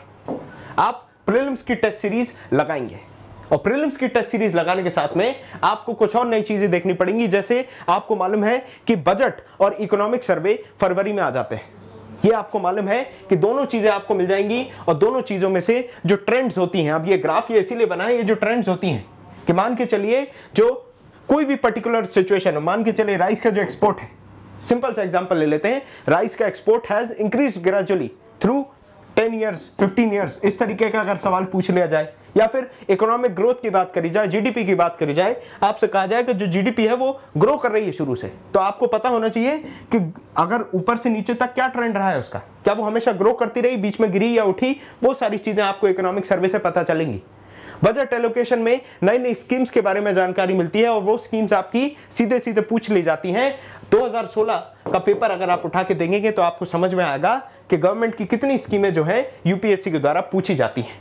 आप प्रीलिम्स की टेस्ट सीरीज लगाएंगे और प्रीलिम्स की टेस्ट सीरीज लगाने के साथ में आपको कुछ और नई चीजें देखनी पड़ेंगी। जैसे आपको मालूम है कि बजट और इकोनॉमिक सर्वे फरवरी में आ जाते हैं, ये आपको मालूम है कि दोनों चीजें आपको मिल जाएंगी और दोनों चीजों में से जो ट्रेंड्स होती हैं, अब ये ग्राफ ये इसीलिए बना है, ये जो ट्रेंड्स होती हैं कि मान के चलिए जो कोई भी पर्टिकुलर सिचुएशन, मान के चलिए राइस का जो एक्सपोर्ट है, सिंपल सा एग्जांपल ले लेते हैं, राइस का export has increased gradually through 10 years 15 years, इस तरीके का अगर सवाल पूछ लिया जाए, या फिर इकोनॉमिक ग्रोथ की बात करी जाए, जीडीपी की बात करी जाए, आपसे कहा जाए कि जो जीडीपी है वो ग्रो कर रही है शुरू से, तो आपको पता होना चाहिए कि अगर ऊपर से नीचे तक क्या ट्रेंड रहा है उसका, क्या वो हमेशा ग्रो करती रही, बीच में गिरी या उठी, वो सारी चीजें आपको इकोनॉमिक सर्वे से पता चलेंगी। बजट एलोकेशन में नई नई स्कीम्स के बारे में जानकारी मिलती है और वो स्कीम्स आपकी सीधे सीधे पूछ ली जाती हैं। 2016 का पेपर अगर आप उठा के देंगे तो आपको समझ में आएगा कि गवर्नमेंट की कितनी स्कीमें जो है यूपीएससी के द्वारा पूछी जाती हैं।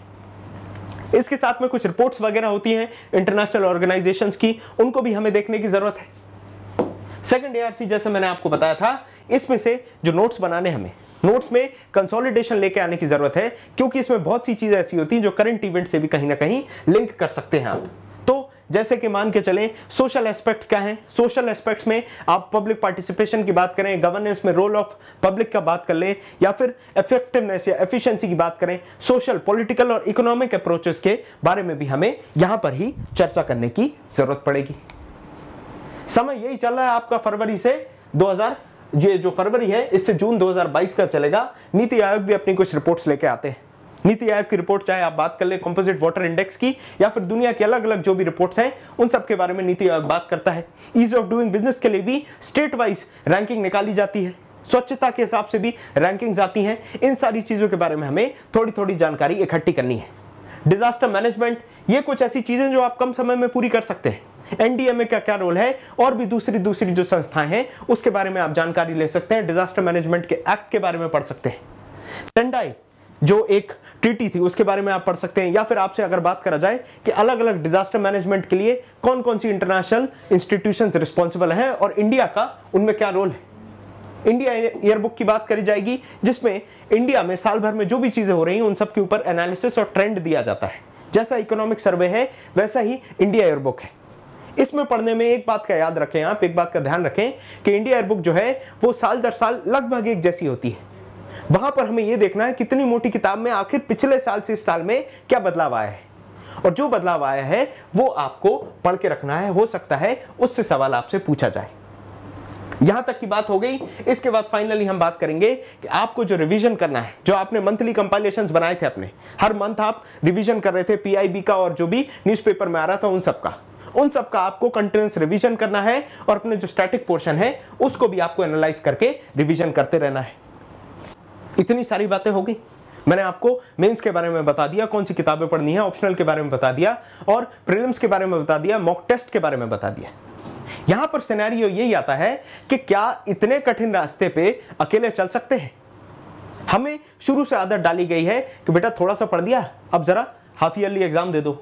इसके साथ में कुछ रिपोर्ट्स वगैरह होती हैं इंटरनेशनल ऑर्गेनाइजेशंस की, उनको भी हमें देखने की जरूरत है। सेकंड एआरसी जैसे मैंने आपको बताया था, इसमें से जो नोट्स बनाने, हमें नोट्स में कंसोलिडेशन लेके आने की जरूरत है, क्योंकि इसमें बहुत सी चीजें ऐसी होती हैं जो करंट इवेंट से भी कहीं ना कहीं लिंक कर सकते हैं आप। तो जैसे कि मान के चलें सोशल एस्पेक्ट्स क्या हैं, सोशल एस्पेक्ट्स में आप पब्लिक पार्टिसिपेशन की बात करें, गवर्नेंस में रोल ऑफ पब्लिक का बात कर लें, या फिर इफेक्टिवनेस या एफिशिएंसी की बात करें, सोशल, पॉलिटिकल और इकोनॉमिक अप्रोचेस के बारे में भी हमें यहां पर ही चर्चा करने की जरूरत पड़ेगी। समय यही चल रहा है आपका फरवरी से ये जो फरवरी है इससे जून 2022 का चलेगा। नीति आयोग भी अपनी कुछ रिपोर्ट्स लेके आते हैं। नीति आयोग की रिपोर्ट चाहे आप बात कर ले कंपोजिट वाटर इंडेक्स की, या फिर दुनिया की अलग अलग जो भी रिपोर्ट्स हैं उन सब के बारे में नीति आयोग बात करता है। ईज ऑफ डूइंग बिजनेस के लिए भी स्टेट वाइज रैंकिंग निकाली जाती है, स्वच्छता के हिसाब से भी रैंकिंग्स आती हैं। इन सारी चीजों के बारे में हमें थोड़ी थोड़ी जानकारी इकट्ठी करनी है। डिजास्टर मैनेजमेंट, ये कुछ ऐसी चीजें जो आप कम समय में पूरी कर सकते हैं। एनडीएमए का क्या रोल है, और भी दूसरी जो संस्थाएं हैं उसके बारे में आप जानकारी ले सकते हैं। डिजास्टर मैनेजमेंट के एक्ट के बारे में पढ़ सकते हैं। सेंडाई जो एक ट्रीटी थी उसके बारे में आप पढ़ सकते हैं। या फिर आपसे अगर बात करा जाए कि अलग अलग डिजास्टर मैनेजमेंट के लिए कौन कौन सी इंटरनेशनल इंस्टीट्यूशंस रिस्पॉन्सिबल हैं और इंडिया का उनमें क्या रोल है, इंडिया ईयरबुक की बात करी जाएगी, जिसमें इंडिया में साल भर में जो भी चीजें हो रही हैं उन सब के ऊपर एनालिसिस और ट्रेंड दिया जाता है। जैसा इकोनॉमिक सर्वे है वैसा ही इंडिया ईयरबुक है। इसमें पढ़ने में एक बात का याद रखें, आप एक बात का ध्यान रखें कि इंडिया ईयरबुक जो है वो साल दर साल लगभग एक जैसी होती है। वहां पर हमें यह देखना है कितनी मोटी किताब में आखिर पिछले साल से इस साल में क्या बदलाव आया है, और जो बदलाव आया है वो आपको पढ़ के रखना है। हो सकता है उससे सवाल आपसे पूछा जाए। यहां तक की बात हो गई। इसके बाद फाइनली हम बात करेंगे कि आपको जो रिवीजन करना है, जो आपने मंथली कंपाइलेशंस बनाए थे अपने, हर मंथ आप रिवीजन कर रहे थे पीआईबी का और जो भी न्यूज़पेपर में आ रहा था उन सब का आपको कंटिन्यूअस रिवीजन करना है, और अपने जो स्टैटिक पोर्शन है उसको भी आपको एनालाइज करके रिवीजन करते रहना है। इतनी सारी बातें हो गई। मैंने आपको मेंस के बारे में बता दिया, कौन सी किताबें पढ़नी है, ऑप्शनल के बारे में बता दिया, और प्रीलिम्स के बारे में बता दिया, मॉक टेस्ट के बारे में बता दिया। यहां पर सिनेरियो यही आता है कि क्या इतने कठिन रास्ते पे अकेले चल सकते हैं। हमें शुरू से आदत डाली गई है कि बेटा थोड़ा सा पढ़ दिया, अब जरा हाफ ईयरली एग्जाम दे दो,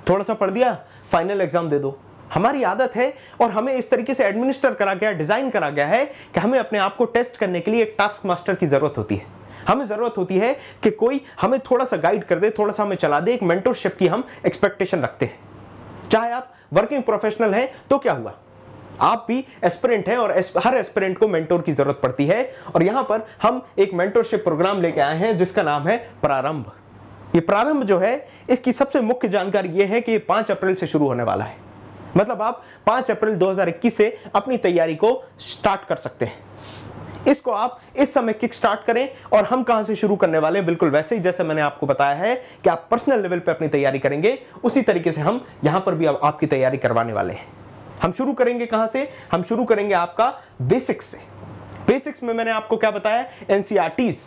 थोड़ा सा पढ़ दिया फाइनल एग्जाम दे दो। हमारी आदत है और हमें इस तरीके से एडमिनिस्टर करा गया, डिजाइन करा गया है कि हमें अपने आप को टेस्ट करने के लिए एक टास्क मास्टर की जरूरत होती है। हमें जरूरत होती है कि कोई हमें थोड़ा सा गाइड कर दे, थोड़ा सा हमें चला दे, एक मेंटरशिप की हम एक्सपेक्टेशन रखते हैं। चाहे आप वर्किंग प्रोफेशनल हैं तो क्या हुआ, आप भी एस्पिरेंट हैं और हर एस्पिरेंट को मेंटोर की जरूरत पड़ती है। और यहां पर हम एक मेंटरशिप प्रोग्राम लेके आए हैं जिसका नाम है प्रारंभ। ये प्रारंभ जो है इसकी सबसे मुख्य जानकारी ये है कि ये 5 अप्रैल से शुरू होने वाला है। मतलब आप 5 अप्रैल 2021 से अपनी तैयारी को स्टार्ट कर सकते हैं। इसको आप इस समय किक स्टार्ट करें। और हम कहां से शुरू करने वाले हैं, बिल्कुल वैसे ही जैसे मैंने आपको बताया है कि आप पर्सनल लेवल पे अपनी तैयारी करेंगे, उसी तरीके से हम यहां पर भी आपकी तैयारी करवाने वाले हैं। हम शुरू करेंगे कहां से, हम शुरू करेंगे आपका बेसिक्स से। बेसिक्स में मैंने आपको क्या बताया, एनसीईआरटीज,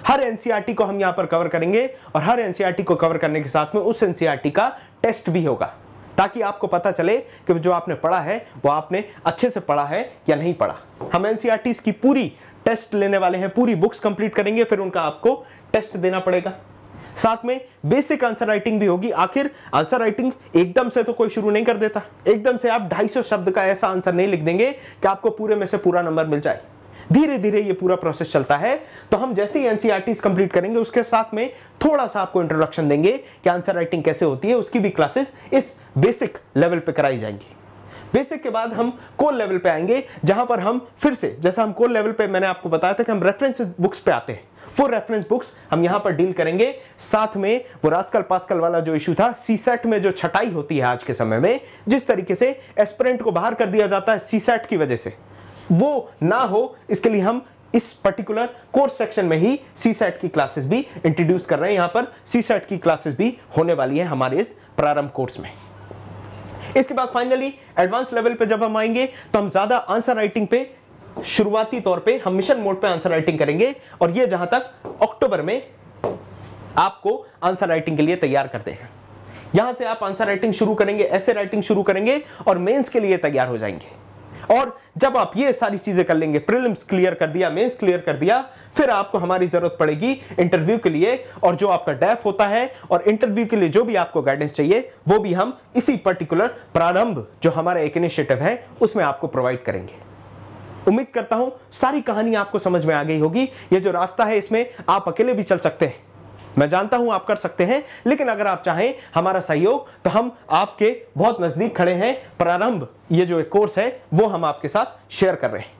हर एनसीईआरटी को हम यहां पर कवर करेंगे, और हर एनसीईआरटी को कवर करने के साथ में उस एनसीईआरटी का टेस्ट भी होगा, ताकि आपको पता चले कि जो आपने पढ़ा है वो आपने अच्छे से पढ़ा है या नहीं पढ़ा। हम एनसीईआरटीज की पूरी टेस्ट लेने वाले हैं, पूरी बुक्स कंप्लीट करेंगे, फिर उनका आपको टेस्ट देना पड़ेगा। साथ में बेसिक आंसर राइटिंग भी होगी। आखिर आंसर राइटिंग एकदम से तो कोई शुरू नहीं कर देता, एकदम से आप 250 शब्द का ऐसा आंसर नहीं लिख देंगे कि आपको पूरे में से पूरा नंबर मिल जाए। धीरे धीरे ये पूरा प्रोसेस चलता है। तो हम जैसे ही एनसीईआरटीज कंप्लीट करेंगे उसके साथ में थोड़ा सा आपको इंट्रोडक्शन देंगे कि आंसर राइटिंग कैसे होती है, उसकी भी क्लासेस इस बेसिक लेवल पे कराई जाएंगी। बेसिक के बाद हम कोर लेवल पे आएंगे, जहां पर हम फिर से, जैसा हम कोर लेवल पे मैंने आपको बताया था कि हम रेफरेंस बुक्स पे आते हैं, वो रेफरेंस बुक्स हम यहां पर डील करेंगे। साथ में वो रास्कल पास्कल वाला जो इशू था, सीसेट में जो छटाई होती है आज के समय में, जिस तरीके से एस्पिरेंट को बाहर कर दिया जाता है सीसेट की वजह से, वो ना हो, इसके लिए हम इस पर्टिकुलर कोर्स सेक्शन में ही सीसेट की क्लासेस भी इंट्रोड्यूस कर रहे हैं। यहां पर सीसेट की क्लासेस भी होने वाली है हमारे इस प्रारंभ कोर्स में। इसके बाद फाइनली एडवांस लेवल पे जब हम आएंगे तो हम ज्यादा आंसर राइटिंग पे, शुरुआती तौर पे हम मिशन मोड पे आंसर राइटिंग करेंगे, और ये जहां तक अक्टूबर में आपको आंसर राइटिंग के लिए तैयार करते हैं। यहां से आप आंसर राइटिंग शुरू करेंगे, ऐसे राइटिंग शुरू करेंगे और मेंस के लिए तैयार हो जाएंगे। और जब आप ये सारी चीजें कर लेंगे, प्रीलिम्स क्लियर कर दिया, मेंस क्लियर कर दिया, फिर आपको हमारी जरूरत पड़ेगी इंटरव्यू के लिए, और जो आपका डैफ होता है और इंटरव्यू के लिए जो भी आपको गाइडेंस चाहिए वो भी हम इसी पर्टिकुलर प्रारंभ जो हमारा एक इनिशिएटिव है उसमें आपको प्रोवाइड करेंगे। उम्मीद करता हूं सारी कहानी आपको समझ में आ गई होगी। ये जो रास्ता है इसमें आप अकेले भी चल सकते हैं, मैं जानता हूं आप कर सकते हैं, लेकिन अगर आप चाहें हमारा सहयोग तो हम आपके बहुत नजदीक खड़े हैं। प्रारंभ ये जो एक कोर्स है वो हम आपके साथ शेयर कर रहे हैं।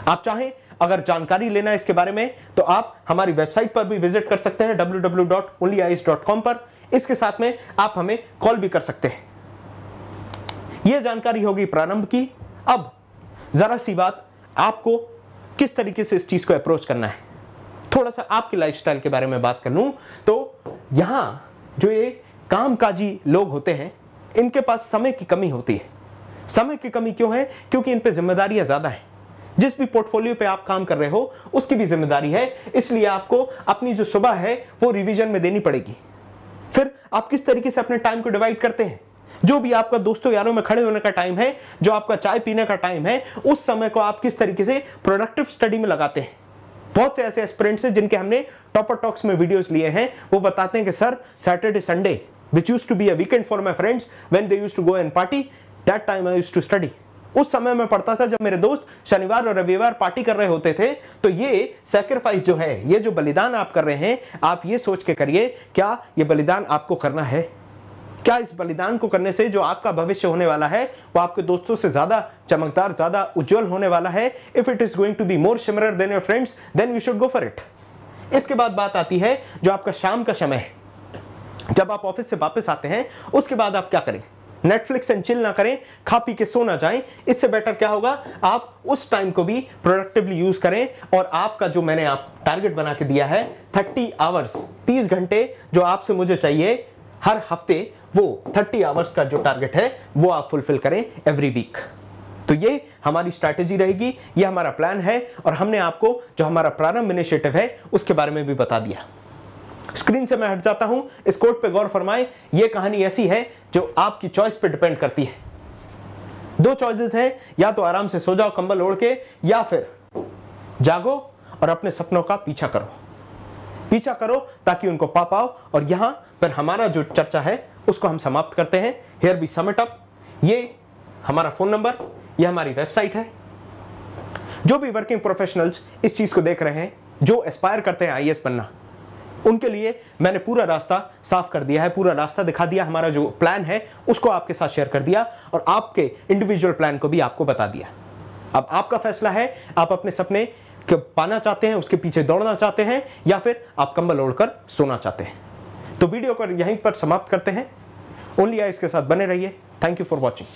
आप चाहें अगर जानकारी लेना है इसके बारे में तो आप हमारी वेबसाइट पर भी विजिट कर सकते हैं www.onlyeyes.com पर। इसके साथ में आप हमें कॉल भी कर सकते हैं। यह जानकारी होगी प्रारंभ की। अब जरा सी बात, आपको किस तरीके से इस चीज को अप्रोच करना है, थोड़ा सा आपकी लाइफस्टाइल के बारे में बात कर लूं तो यहां जो ये कामकाजी लोग होते हैं इनके पास समय की कमी होती है। समय की कमी क्यों है? क्योंकि इन पे जिम्मेदारियां ज्यादा हैं। जिस भी पोर्टफोलियो पे आप काम कर रहे हो उसकी भी जिम्मेदारी है, इसलिए आपको अपनी जो सुबह है वो रिवीजन में देनी पड़ेगी। फिर आप किस तरीके से अपने टाइम को डिवाइड करते हैं, जो भी आपका दोस्तों यारों में खड़े होने का टाइम है, जो आपका चाय पीने का टाइम है, उस समय को आप किस तरीके से प्रोडक्टिव स्टडी में लगाते हैं। बहुत से ऐसे एस्पिरेंट्स हैं जिनके हमने टॉपर टॉक्स में वीडियोस लिए हैं, वो बताते हैं कि sir Saturday Sunday which used to be a weekend for my friends when they used to go and party, that time I used to study। उस समय में पढ़ता था जब मेरे दोस्त शनिवार और रविवार पार्टी कर रहे होते थे। तो ये सैक्रिफाइस जो है, ये जो बलिदान आप कर रहे हैं, आप ये सोच के करिए क्या ये बलिदान आपको करना है? क्या इस बलिदान को करने से जो आपका भविष्य होने वाला है वो आपके दोस्तों से ज्यादा चमकदार, ज्यादा उज्जवल होने वाला है? If it is going to be more shimmerer than your friends then you should go for it. इसके बाद बात आती है जो आपका शाम का समय है, जब आप ऑफिस से वापस आते हैं उसके बाद आप क्या करें? नेटफ्लिक्स एंड चिल ना करें, खा पी के सो ना जाएं। इससे बेटर क्या होगा, आप उस टाइम को भी प्रोडक्टिवली यूज करें। और आपका जो मैंने आप टारगेट बना के दिया है 30 आवर्स, 30 घंटे जो आपसे मुझे चाहिए हर हफ्ते, वो 30 आवर्स का जो टारगेट है वो आप फुलफिल करें एवरी वीक। तो ये हमारी स्ट्रैटेजी रहेगी, ये हमारा प्लान है, और हमने आपको जो हमारा प्रारंभ इनिशिएटिव है उसके बारे में भी बता दिया। स्क्रीन से मैं हट जाता हूं, इस कोट पे गौर फरमाएं। ये कहानी ऐसी है जो आपकी चॉइस पे डिपेंड करती है। दो चॉइसेस हैं, या तो आराम से सो जाओ कंबल ओढ़ के, या फिर जागो और अपने सपनों का पीछा करो ताकि उनको पा पाओ। और यहां पर हमारा जो चर्चा है उसको हम समाप्त करते हैं। Here we sum it up. ये हमारा फोन नंबर, ये हमारी वेबसाइट है। जो भी वर्किंग प्रोफेशनल्स इस चीज को देख रहे हैं, जो एस्पायर करते हैं आईएएस बनना, उनके लिए मैंने पूरा रास्ता साफ कर दिया है, पूरा रास्ता दिखा दिया। हमारा जो प्लान है उसको आपके साथ शेयर कर दिया, और आपके इंडिविजुअल प्लान को भी आपको बता दिया। अब आपका फैसला है, आप अपने सपने पाना चाहते हैं, उसके पीछे दौड़ना चाहते हैं, या फिर आप कंबल ओढ़कर सोना चाहते हैं। तो वीडियो को यहीं पर समाप्त करते हैं। ओनली आईज के साथ बने रहिए। Thank you for watching.